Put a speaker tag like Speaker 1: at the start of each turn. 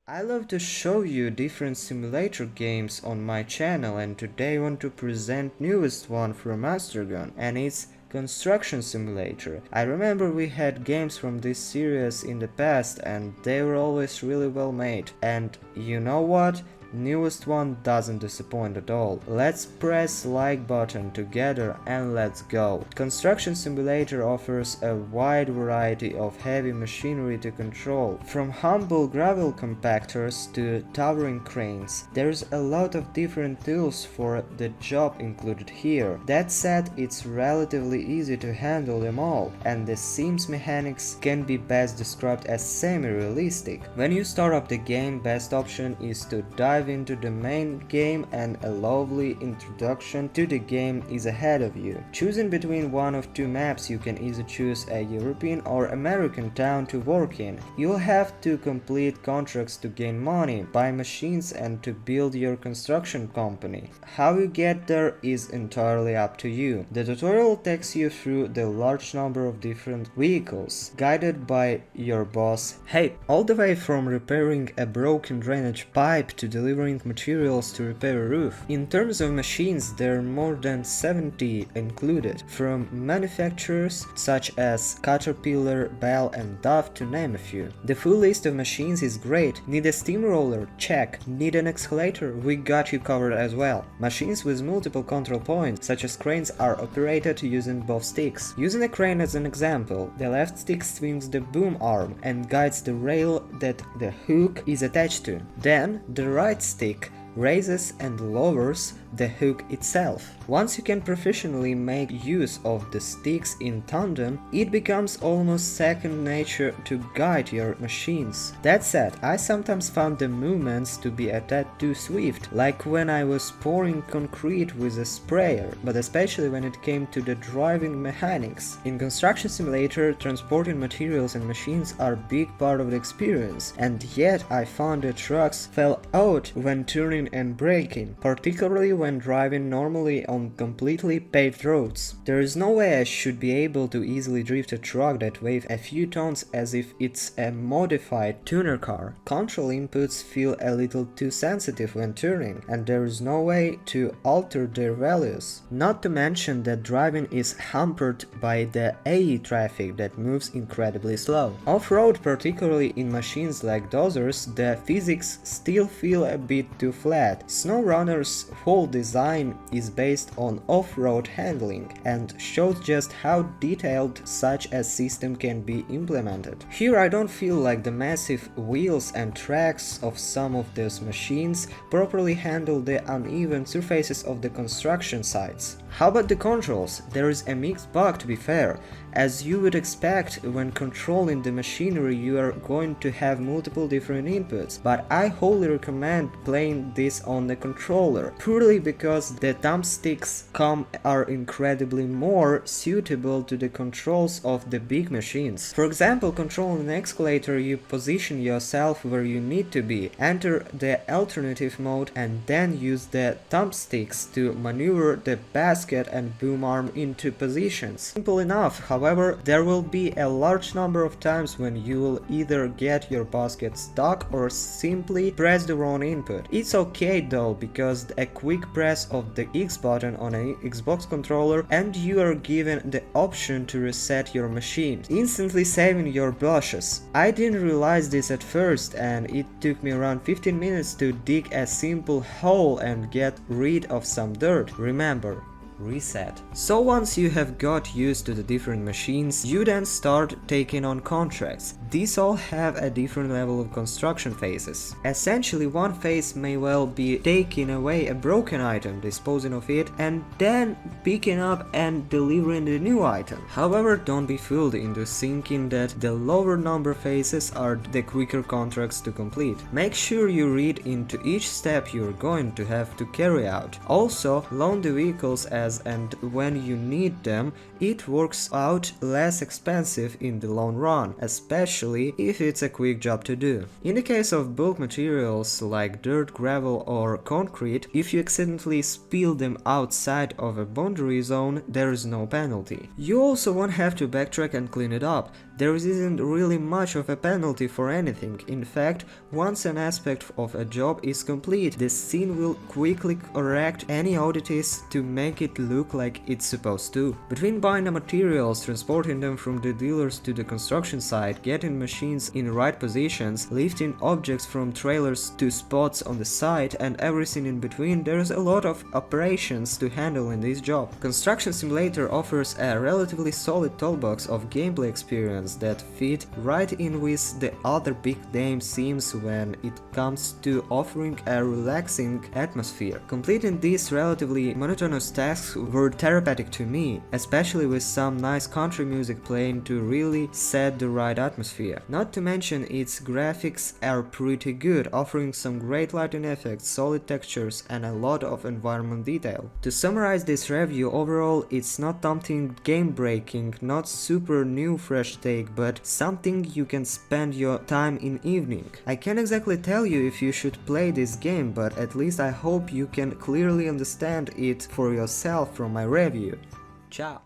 Speaker 1: I love to show you different simulator games on my channel, and today I want to present newest one from Mastergun, and it's Construction Simulator. I remember we had games from this series in the past and they were always really well made. And you know what? Newest one doesn't disappoint at all. Let's press like button together and let's go. Construction Simulator offers a wide variety of heavy machinery to control, from humble gravel compactors to towering cranes. There's a lot of different tools for the job included here. That said, it's relatively easy to handle them all, and the seams mechanics can be best described as semi-realistic. When you start up the game, best option is to dive into the main game, and a lovely introduction to the game is ahead of you. Choosing between one of two maps, you can either choose a European or American town to work in. You'll have to complete contracts to gain money, buy machines and to build your construction company. How you get there is entirely up to you. The tutorial takes you through the large number of different vehicles, guided by your boss. Hey, all the way from repairing a broken drainage pipe to delivering materials to repair a roof. In terms of machines, there are more than 70 included, from manufacturers such as Caterpillar, Bell and Dove to name a few. The full list of machines is great. Need a steamroller? Check. Need an excavator? We got you covered as well. Machines with multiple control points, such as cranes, are operated using both sticks. Using a crane as an example, the left stick swings the boom arm and guides the rail that the hook is attached to. Then, the right stick raises and lowers the hook itself. Once you can proficiently make use of the sticks in tandem, it becomes almost second nature to guide your machines. That said, I sometimes found the movements to be a tad too swift, like when I was pouring concrete with a sprayer, but especially when it came to the driving mechanics. In Construction Simulator, transporting materials and machines are a big part of the experience, and yet I found the trucks fell out when turning and braking, particularly when driving normally on completely paved roads. There is no way I should be able to easily drift a truck that weighs a few tons as if it's a modified tuner car. Control inputs feel a little too sensitive when turning, and there is no way to alter their values. Not to mention that driving is hampered by the AE traffic that moves incredibly slow. Off-road, particularly in machines like dozers, the physics still feel a bit too flat. SnowRunner's whole design is based on off-road handling and shows just how detailed such a system can be implemented. Here I don't feel like the massive wheels and tracks of some of those machines properly handle the uneven surfaces of the construction sites. How about the controls? There is a mixed bag, to be fair. As you would expect, when controlling the machinery you are going to have multiple different inputs, but I wholly recommend playing this on the controller, purely because the thumbsticks are incredibly more suitable to the controls of the big machines. For example, controlling an escalator, you position yourself where you need to be, enter the alternative mode and then use the thumbsticks to maneuver the basket and boom arm into positions. Simple enough. However, there will be a large number of times when you will either get your basket stuck or simply press the wrong input. It's okay though, because a quick press of the X button on an Xbox controller and you are given the option to reset your machine, instantly saving your blushes. I didn't realize this at first, and it took me around 15 minutes to dig a simple hole and get rid of some dirt. Remember, reset. So once you have got used to the different machines, you then start taking on contracts. These all have a different level of construction phases. Essentially, one phase may well be taking away a broken item, disposing of it, and then picking up and delivering the new item. However, don't be fooled into thinking that the lower number phases are the quicker contracts to complete. Make sure you read into each step you're going to have to carry out. Also, loan the vehicles as and when you need them. It works out less expensive in the long run, especially especially if it's a quick job to do. In the case of bulk materials like dirt, gravel or concrete, if you accidentally spill them outside of a boundary zone, there is no penalty. You also won't have to backtrack and clean it up. There isn't really much of a penalty for anything. In fact, once an aspect of a job is complete, the scene will quickly correct any oddities to make it look like it's supposed to. Between buying the materials, transporting them from the dealers to the construction site, getting machines in right positions, lifting objects from trailers to spots on the site, and everything in between, there's a lot of operations to handle in this job. Construction Simulator offers a relatively solid toolbox of gameplay experience that fit right in with the other big name themes when it comes to offering a relaxing atmosphere. Completing these relatively monotonous tasks were therapeutic to me, especially with some nice country music playing to really set the right atmosphere. Not to mention its graphics are pretty good, offering some great lighting effects, solid textures and a lot of environment detail. To summarize this review, overall it's not something game-breaking, not super new fresh take, but something you can spend your time in evening. I can't exactly tell you if you should play this game, but at least I hope you can clearly understand it for yourself from my review. Ciao!